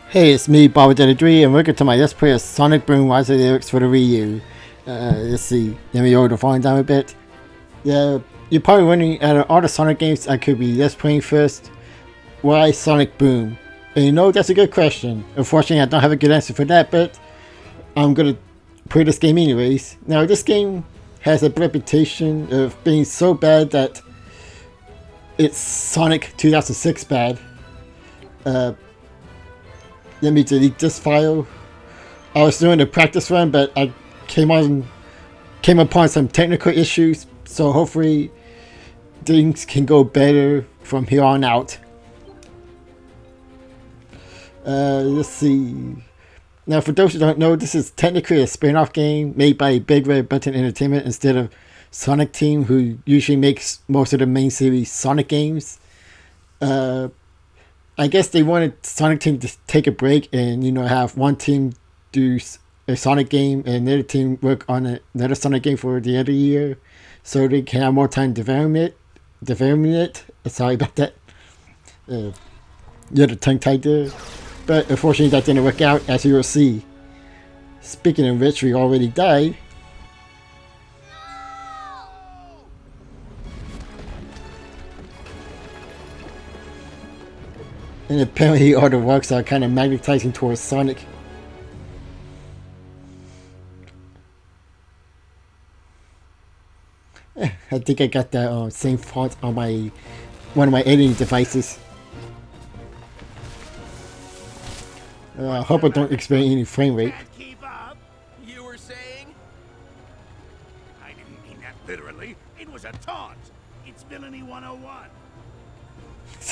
Hey, it's me, Bobadetta3, and welcome to my Let's Play of Sonic Boom Rise of the Lyrics for the Wii U. Let's see, let me go to find down a bit. Yeah, you're probably wondering, out of all the Sonic games I could be Let's Playing first, why Sonic Boom? And you know, that's a good question. Unfortunately, I don't have a good answer for that, but I'm gonna play this game anyways. Now, this game has a reputation of being so bad that it's Sonic 2006 bad. Let me delete this file. I was doing a practice run, but I came upon some technical issues, so hopefully things can go better from here on out. Let's see. Now, for those who don't know, this is technically a spin-off game made by Big Red Button Entertainment instead of Sonic Team, who usually makes most of the main series Sonic games. I guess they wanted Sonic Team to take a break and, you know, have one team do a Sonic game and another team work on another Sonic game for the other year, so they can have more time developing it. Sorry about that. Yeah, the tongue tied there. But unfortunately that didn't work out, as you will see. Speaking of which, we already died. And apparently all the rocks are kind of magnetizing towards Sonic. I think I got that same font on one of my editing devices. I hope I don't experience any frame rate. Keep up. You were saying? I didn't mean that literally. It was a taunt. It's villainy 101.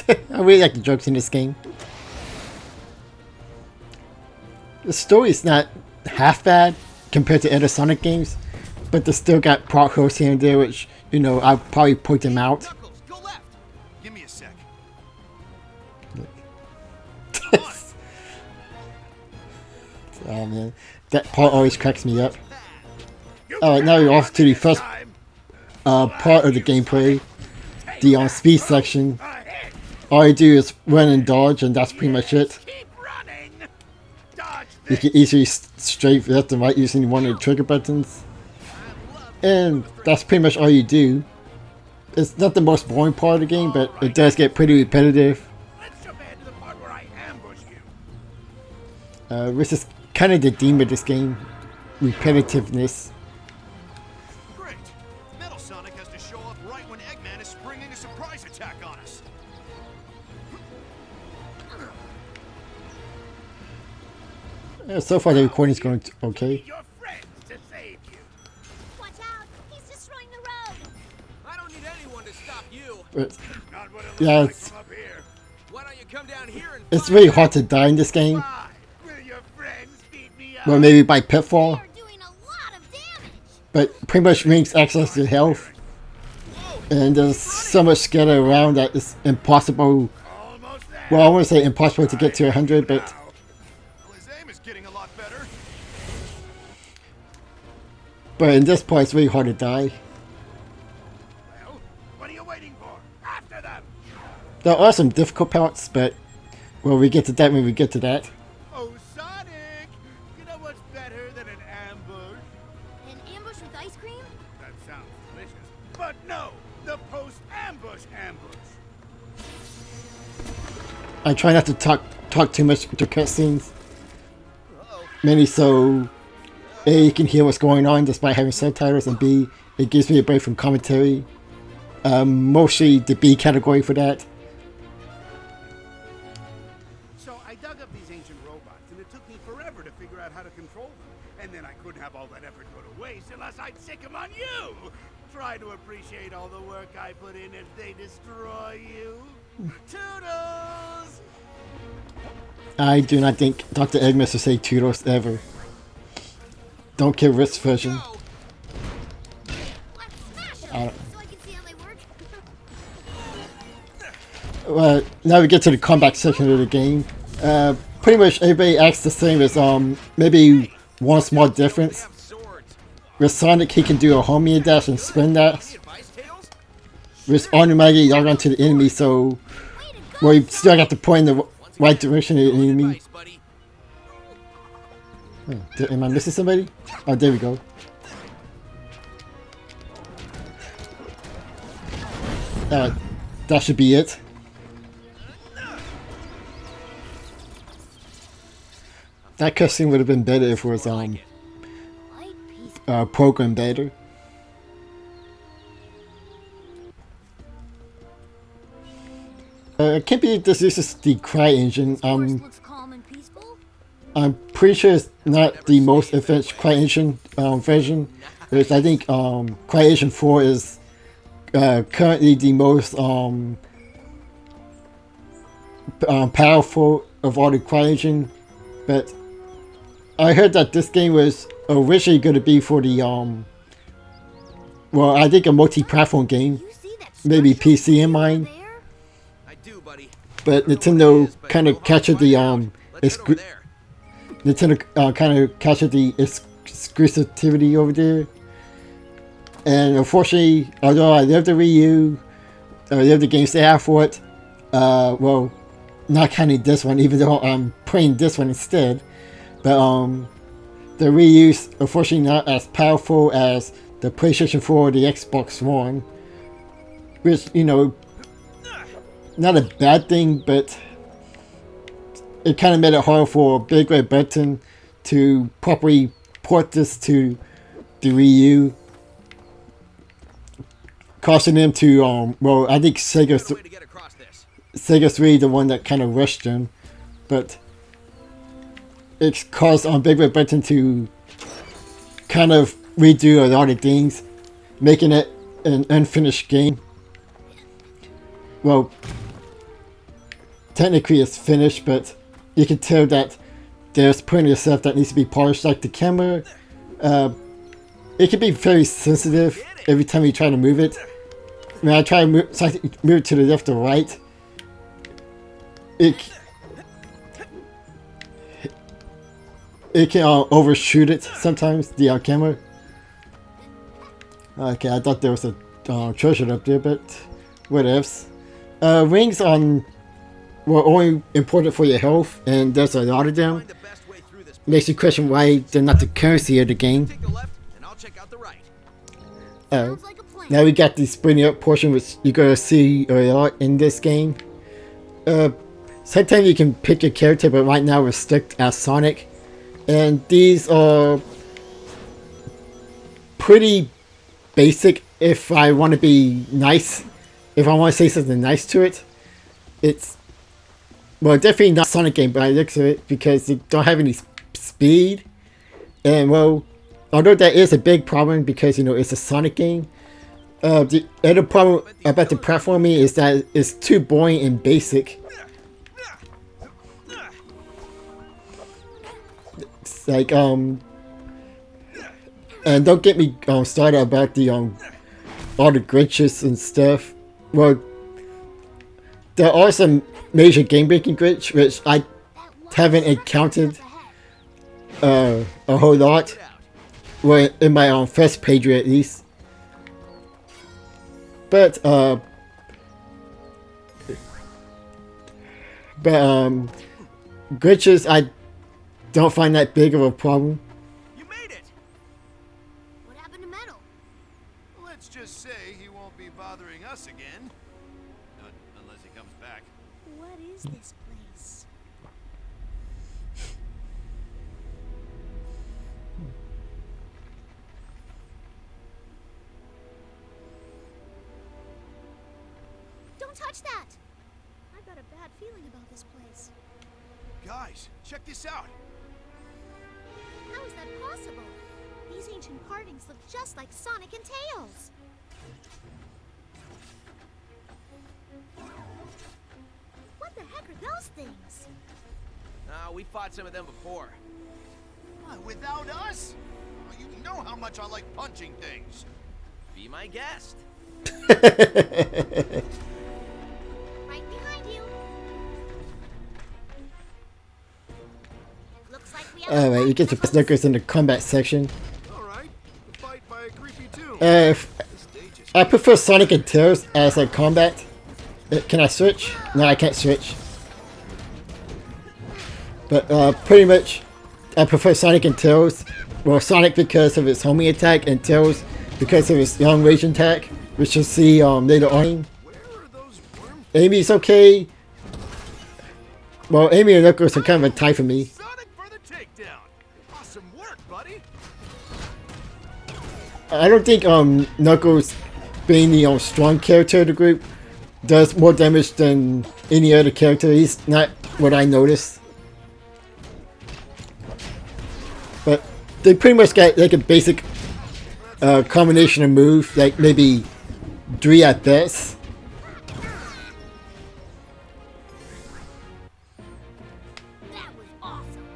I really like the jokes in this game. The story is not half bad compared to other Sonic games, but they still got plot holes here and there, which, you know, I'll probably point them out. Knuckles, go left. Give me a sec. Oh man, that part always cracks me up. Alright, now we're off to the first part of the gameplay, the speed section. All you do is run and dodge, and that's pretty much it. Keep running. Dodge You can easily strafe left and right using one of the trigger buttons. And that's pretty much all you do. It's not the most boring part of the game, but it does get pretty repetitive. Let's jump ahead to the part where I ambush you. This is kind of the theme of this game. Repetitiveness. Great. Metal Sonic has to show up right when Eggman is springing a surprise attack on us. So far the recording's going okay. Your friends to save you. Watch out! He's destroying the road! I don't need anyone to stop you. But Not what it yeah, looks like from up here. Why don't you come down here and it's really hard to die in this game. Why? Will your friends beat me up? Well, maybe by pitfall, They're doing a lot of damage! but pretty much means access to health. And there's so much scatter around that it's impossible. Almost there. Well, I want to say impossible to get to 100, but Well, his aim is getting a lot better. in this point it's really hard to die. Well, what are you waiting for? After them. There are some difficult parts, but well, we get to that when we get to that. Oh, Sonic! You know what's better than an ambush? An ambush with ice cream? That sounds delicious. But no, the post-ambush ambush. I try not to talk too much to cutscenes, mainly so A, you can hear what's going on despite having subtitles, and B, it gives me a break from commentary. Mostly the B category for that. So I dug up these ancient robots, and it took me forever to figure out how to control them. And then I couldn't have all that effort go to waste unless I'd sick them on you. Try to appreciate all the work I put in if they destroy you. Toodles! I do not think Dr. Eggman will say Toodles ever. Don't kill Rick's version. Go! Let's smash I them! don't- So I can see how they work. Well, now we get to the combat section of the game. Pretty much everybody acts the same as maybe one small difference. Have swords. With Sonic, he can do a homing dash and spin dash. Advice, Tails? With automatically log onto the enemy, so Way to go! well, you still got to point in the right direction of the enemy. Advice, buddy. Am I missing somebody? Oh, there we go. That should be it. That cutscene would have been better if it was Light piece. programmed better. I can't believe this uses the CryEngine. Forest looks calm and peaceful. I'm pretty sure it's not the most advanced CryEngine version. Because I think CryEngine 4 is currently the most powerful of all the CryEngine. But I heard that this game was originally going to be for the well, I think a multi-platform game, You see that maybe structure PC in over mind. there? I do, buddy. But Nintendo kind of captured the Nintendo kind of captured the exclusivity over there. And unfortunately, although I love the Wii U, I love the games they have for it, well, not counting this one, even though I'm playing this one instead. But the Wii U's unfortunately not as powerful as the PlayStation 4 or the Xbox One. Which, you know, not a bad thing, but it kind of made it hard for Big Red Button to properly port this to the Wii U. Causing them to, well, I think Sega's 3 the one that kind of rushed them, but it's caused Big Red Button to kind of redo a lot of things, making it an unfinished game. Well, technically it's finished, but you can tell that there's plenty of stuff that needs to be polished, like the camera. It can be very sensitive every time you try to move it. When I try to move it to the left or right, it can overshoot it sometimes, the camera. Okay, I thought there was a treasure up there, but what else? Rings were only important for your health, and there's a lot of them. Makes you question why they're not the currency of the game. Sounds like a plan. Now we got the sprinting up portion, which you're gonna see a lot in this game. Sometimes you can pick your character, but right now we're stuck as Sonic. And these are pretty basic if I want to be nice. If I want to say something nice to it. It's, well, definitely not a Sonic game, but I look at it because they don't have any speed. And, well, although that is a big problem because, you know, it's a Sonic game. The other problem about the platforming is that it's too boring and basic. It's like, and don't get me started about the all the glitches and stuff. Well, there are some major game breaking glitch which I haven't encountered a whole lot. Well, in my first playthrough at least. But glitches I don't find that big of a problem. You made it. What happened to Metal? Let's just say he won't be bothering us again. Unless he comes back. What is this place? Don't touch that! I've got a bad feeling about this place. Guys, check this out. How is that possible? These ancient carvings look just like Sonic and Tails. What the heck are those things? We fought some of them before. Without us? Oh, you know how much I like punching things. Be my guest. Right behind you. Looks like we have a Alright, you fight get to for us. Snickers in the combat section. Alright, the fight by a creepy too. I prefer Sonic and Tails as a combat. Can I switch? No, I can't switch. But pretty much, I prefer Sonic and Tails. Well, Sonic because of its homing attack, and Tails because of its long range attack, which you'll see later on. Amy's okay. Well, Amy and Knuckles are kind of a tie for me. Sonic for the takedown. Awesome work, buddy. I don't think Knuckles, being the strong character of the group, does more damage than any other character. He's not what I noticed. But they pretty much got like a basic combination of moves, like maybe 3 at best. That was awesome.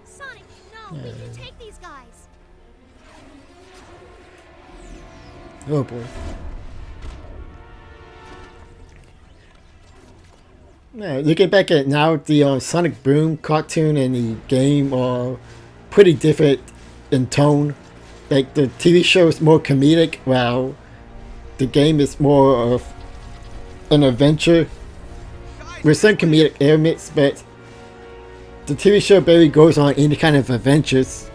Sonic, no, we can take these guys. Oh boy. Yeah, looking back at it now, the Sonic Boom cartoon and the game are pretty different in tone. Like the TV show is more comedic, while the game is more of an adventure with some comedic elements, but the TV show barely goes on any kind of adventures.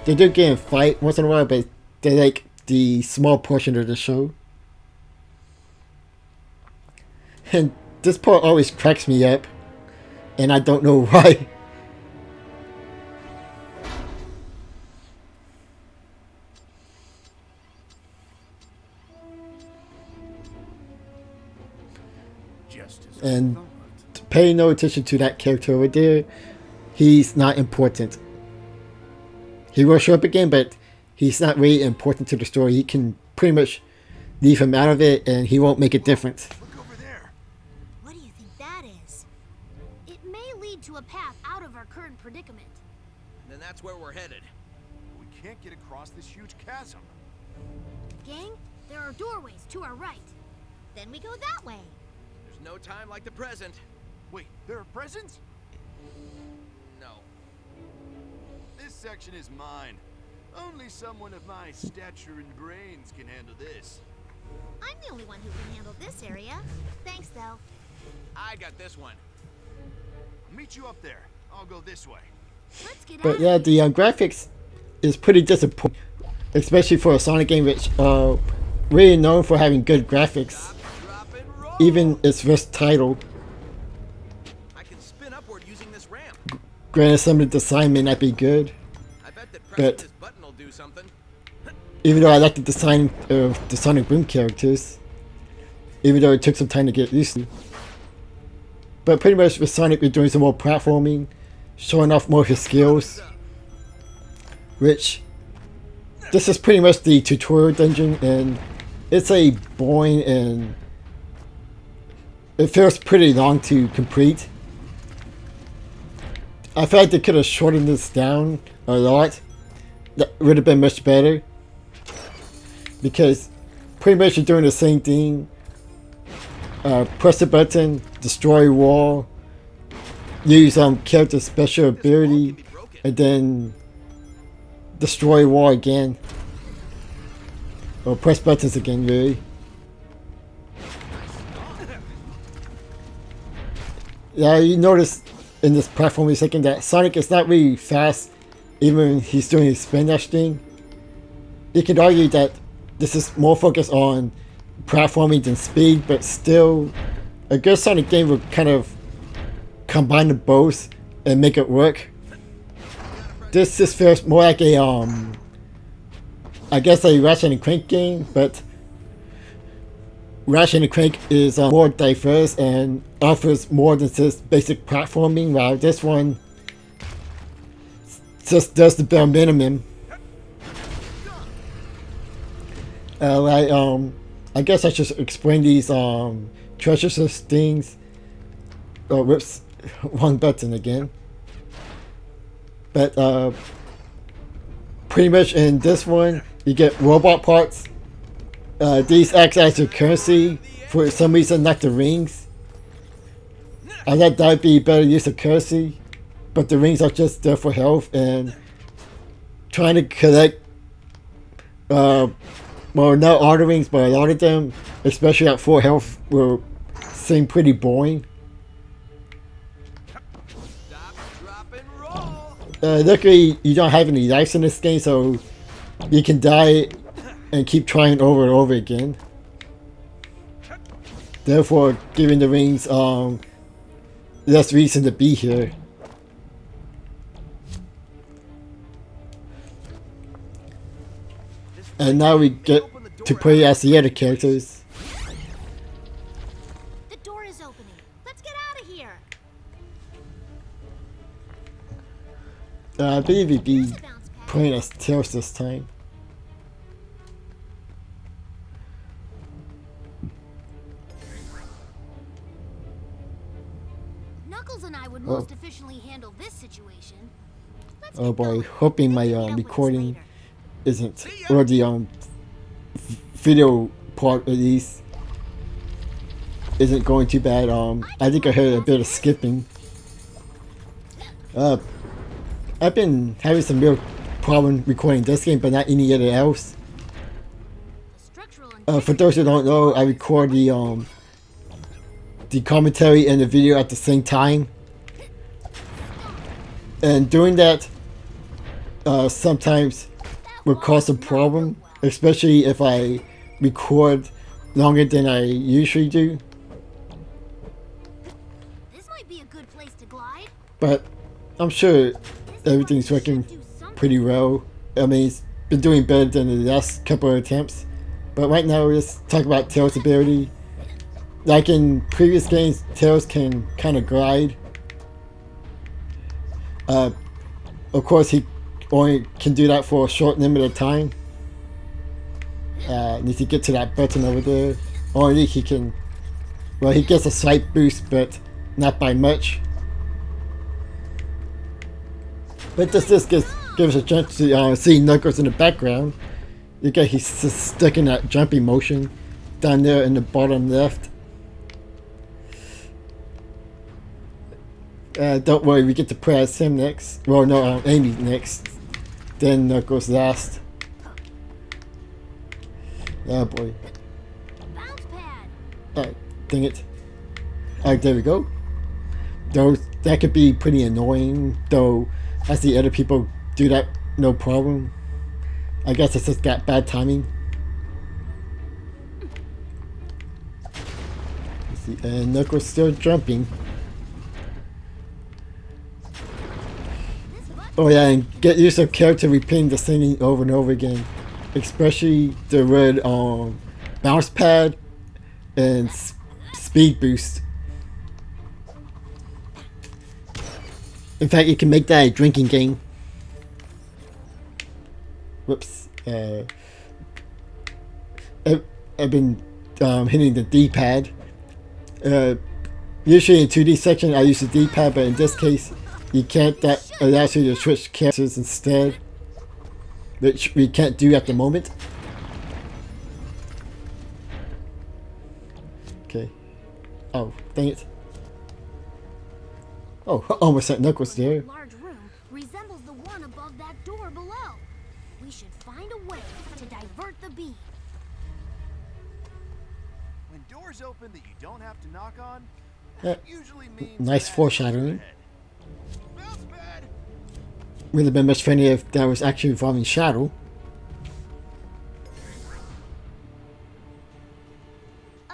They do get in fight once in a while, but they're like the small portion of the show. And this part always cracks me up, and I don't know why. Just as And pay no attention to that character over there. He's not important. He will show up again, but he's not really important to the story. He can pretty much leave him out of it, and he won't make a difference. look over there. What do you think that is? It may lead to a path out of our current predicament. Then that's where we're headed. We can't get across this huge chasm. Gang, there are doorways to our right. Then we go that way. There's no time like the present. Wait, there are presents? No. This section is mine. Only someone of my stature and brains can handle this. I'm the only one who can handle this area. Thanks, though. I got this one. I'll meet you up there. I'll go this way. Let's get But out. yeah, the graphics is pretty disappointing, especially for a Sonic game which really known for having good graphics, Drop and roll. even its first title. I can spin upward using this ramp. Granted, some of the design may not be good, I bet that But- pressing this button will do something. even though I like the design of the Sonic Boom characters, even though it took some time to get used to. But pretty much with Sonic, we're doing some more platforming, showing off more of his skills, which this is pretty much the tutorial dungeon, and it's a boring and it feels pretty long to complete. I feel like they could have shortened this down a lot. That would have been much better, because pretty much you're doing the same thing. Press the button, destroy wall, use character special ability, and then destroy wall again. Or press buttons again, really. Yeah, you notice in this platforming second that Sonic is not really fast, even when he's doing his spin dash thing. You could argue that this is more focused on platforming than speed, but still, a good Sonic game would kind of combine the both and make it work. This just feels more like a I guess a Ratchet and Clank game, but Ratchet and Clank is more diverse and offers more than just basic platforming, while this one just does the bare minimum. I guess I should explain these treasure chest things. Oh, whoops, wrong button again. But pretty much in this one, you get robot parts. These act as your currency for some reason, not the rings. I thought that'd be better use of currency, but the rings are just there for health, and trying to collect well, not all the rings, but a lot of them, especially at full health, will seem pretty boring. Stop, drop, and roll. Luckily, you don't have any lives in this game, so you can die and keep trying over and over again. Therefore, giving the rings less reason to be here. And now we get to play as the other characters. The door is opening. Let's get out of here. I believe we'd be Here's a bounce pad. playing as Tails this time. Knuckles and I would Oh. most efficiently handle this situation. Let's Oh get boy, going. hoping my We can meet up with us recording later. isn't, or the video part at least isn't going too bad. I think I heard a bit of skipping. I've been having some real problem recording this game, but not any other else. The structural For those who don't know, I record the commentary and the video at the same time, and doing that sometimes will cause a problem, especially if I record longer than I usually do. This might be a good place to glide. But I'm sure This everything's part working should do something. pretty well. I mean, it's been doing better than the last couple of attempts. But right now, let's talk about Tails' ability. Like in previous games, Tails can kind of glide. Of course, he only can do that for a short limit of time. Needs to get to that button over there. Only he can. Well, he gets a slight boost, but not by much. But this just gives a chance to see Knuckles in the background. You get he's just stuck in that jumping motion down there in the bottom left. Don't worry, we get to play as him next. Well, no, Amy next. Then Knuckles last. Oh boy. Bounce pad. Alright, dang it. Alright, there we go. Though that could be pretty annoying, though I see other people do that no problem. I guess it's just got bad timing. Let's see, and Knuckles still jumping. This button. Oh yeah, and get used to character repeating the same thing over and over again. Especially the red bounce pad and speed boost. In fact, you can make that a drinking game. Whoops. I've been hitting the D-pad. Usually in 2D section I use the D-pad, but in this case you can't. That allows you to switch characters instead, which we can't do at the moment. Okay. Oh, dang it. Oh, almost had Knuckles there. Large room resembles the one above that door below. We should find a way to divert the beam. When doors open that you don't have to knock on, Yeah, usually means nice bad foreshadowing. things ahead. Bounce pad. Would have been much funnier if that was actually involving Shadow.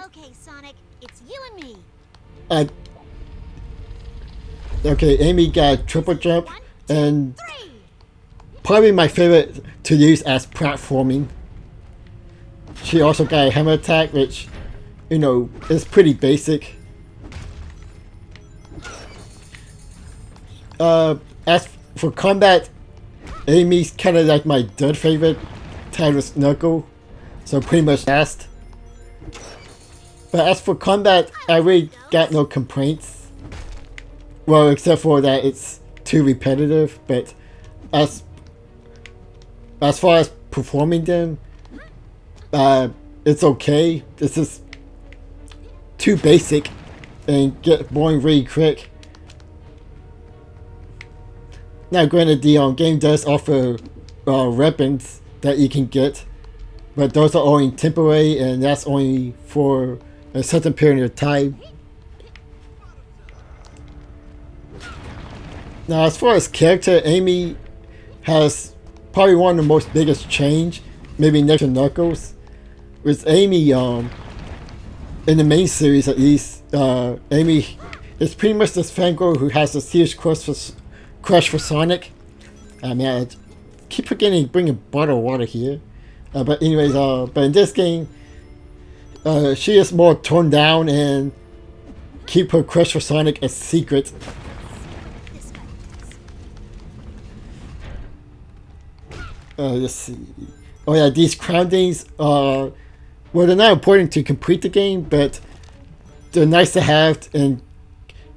Okay, Sonic, it's you and me. Okay, Amy got triple jump, 1, 2, and 3. probably my favorite to use as platforming. She also got a hammer attack, which, you know, is pretty basic. As for combat, Amy's kind of like my third favorite, tied with Knuckle, so pretty much last. But as for combat, I really got no complaints. Well, except for that it's too repetitive, but as far as performing them, it's okay. This is too basic and get boring really quick. Now, granted, the game does offer weapons that you can get, but those are only temporary, and that's only for a certain period of time. Now, as far as character, Amy has probably one of the most biggest change, maybe next to Knuckles. With Amy, in the main series at least, Amy is pretty much this fangirl who has this huge crush for Sonic. I mean, I keep forgetting to bring a bottle of water here. But anyways, but in this game, she is more toned down and keep her crush for Sonic a secret. Let's see. Oh yeah, these crownings are, well, they're not important to complete the game, but they're nice to have and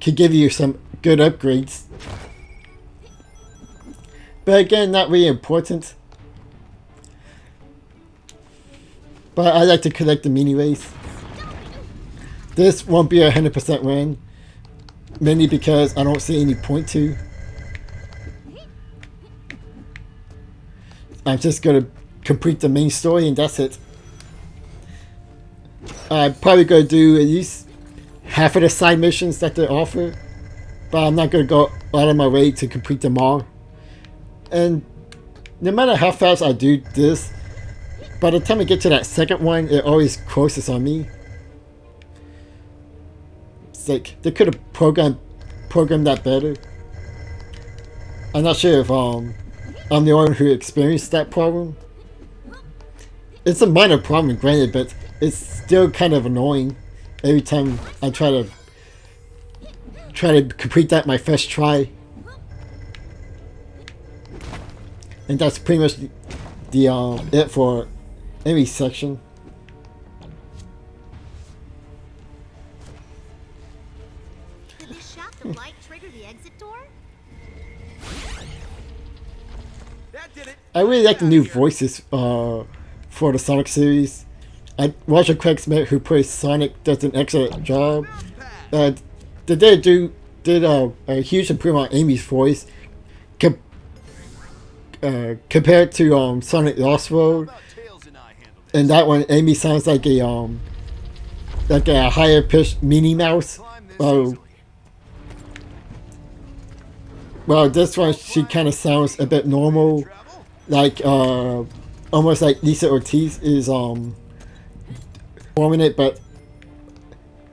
can give you some good upgrades. But again, not really important. But I like to collect them anyways. This won't be a 100% win, mainly because I don't see any point to. I'm just gonna complete the main story and that's it. I'm probably gonna do at least half of the side missions that they offer, but I'm not gonna go out of my way to complete them all. And no matter how fast I do this, by the time I get to that second one, it always closes on me. It's like they could have programmed that better. I'm not sure if I'm the one who experienced that problem. It's a minor problem, granted, but it's still kind of annoying every time I try to complete that my first try. And that's pretty much the it for every section. Did this shaft of light trigger the exit door? That did it. I really like the new voices for the Sonic series. Roger Craig Smith, who plays Sonic, does an excellent job. They did a huge improvement on Amy's voice compared to Sonic Lost World. Tails and I handled it. And that one, Amy sounds like a higher pitched Minnie Mouse. Climb this easily. Well, this one she kind of sounds a bit normal, Travel? like almost like Lisa Ortiz is performing it, but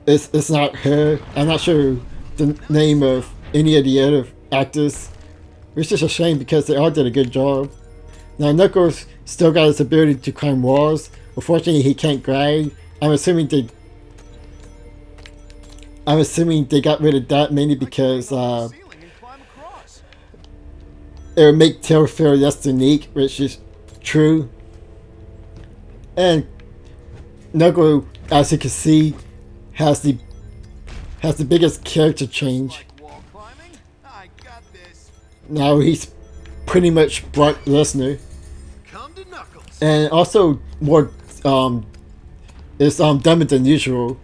it's not her. I'm not sure the name of any of the other actors, which is a shame because they all did a good job. Now Knuckles still got his ability to climb walls. Unfortunately, he can't glide. I'm assuming they got rid of that mainly because Ceiling and climb across. it would make Tails feel less unique, which is true. And Knuckles, as you can see, has the biggest character change. Like wall climbing? I got this. Now he's pretty much Brock Lesnar, Come to Knuckles. and also more is dumber than usual.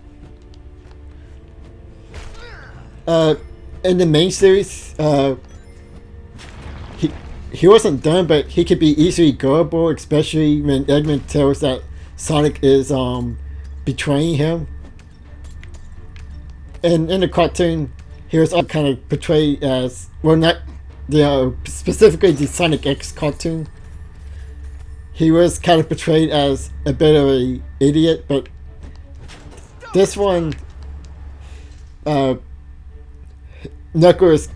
In the main series, he wasn't dumb, but he could be easily gullible, especially when Eggman tells that Sonic is betraying him. And in the cartoon, he was kind of portrayed as, well, not specifically the Sonic X cartoon. He was kind of portrayed as a bit of an idiot, but this one, Knuckles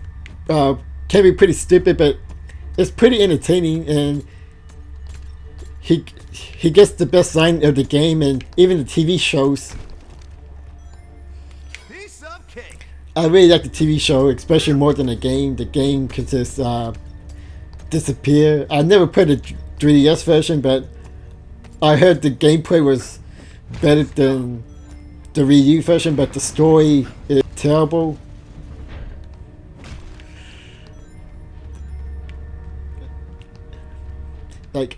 can be pretty stupid, but it's pretty entertaining, and he gets the best line of the game and even the TV shows. Piece of cake. I really like the TV show, especially more than the game. The game can just disappear. I never played the 3DS version, but I heard the gameplay was better than the Wii U version, but the story is terrible. Like,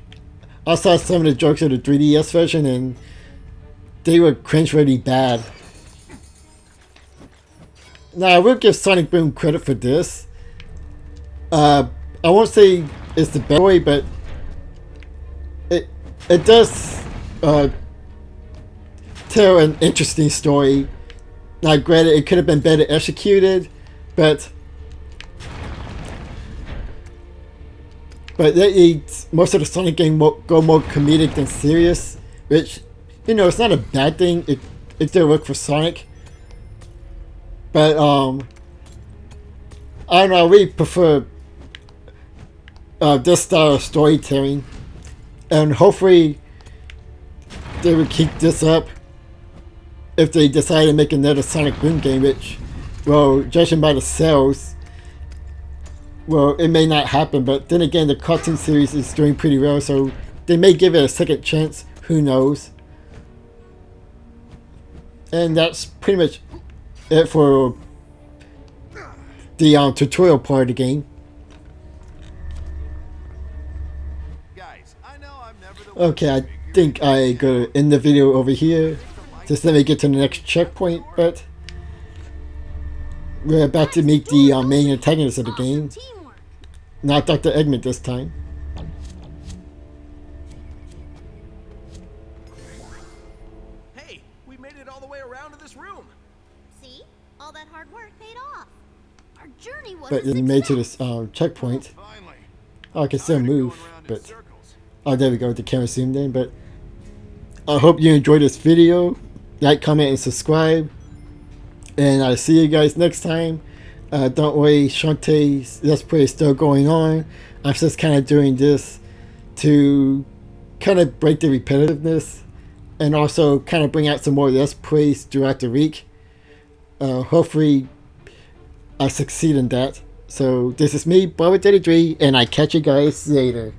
I saw some of the jokes of the 3DS version and they were cringe really bad. Now, I will give Sonic Boom credit for this. I won't say it's the best way, but it does tell an interesting story. Now, granted, it could have been better executed, but most of the Sonic game go more comedic than serious, which, you know, it's not a bad thing. It still works for Sonic. But I don't know, I really prefer this style of storytelling, and hopefully they will keep this up if they decide to make another Sonic Boom game, which, well, judging by the sales, well, it may not happen. But then again, the cartoon series is doing pretty well, so they may give it a second chance. Who knows? And that's pretty much it for the tutorial part of the game. Guys, I know I'm never the Okay, I think I go end the video over here. Just let me get to the next checkpoint, but we're about to meet the main antagonist of the game. Teamwork. Not Dr. Eggman this time. Hey, we made it all the way around to this room. See? All that hard work paid off. Our journey was But a it made to success. this checkpoint. Finally. Oh, I can still Tired of move, going around in but circles. oh, there we go with the camera zoomed in. But I hope you enjoyed this video. Like, comment, and subscribe. And I'll see you guys next time. Don't worry, Shantae's Let's Play is still going on. I'm just kind of doing this to kind of break the repetitiveness and also kind of bring out some more Let's Plays throughout the week. Hopefully, I succeed in that. So, this is me, Barbara33, and I catch you guys later.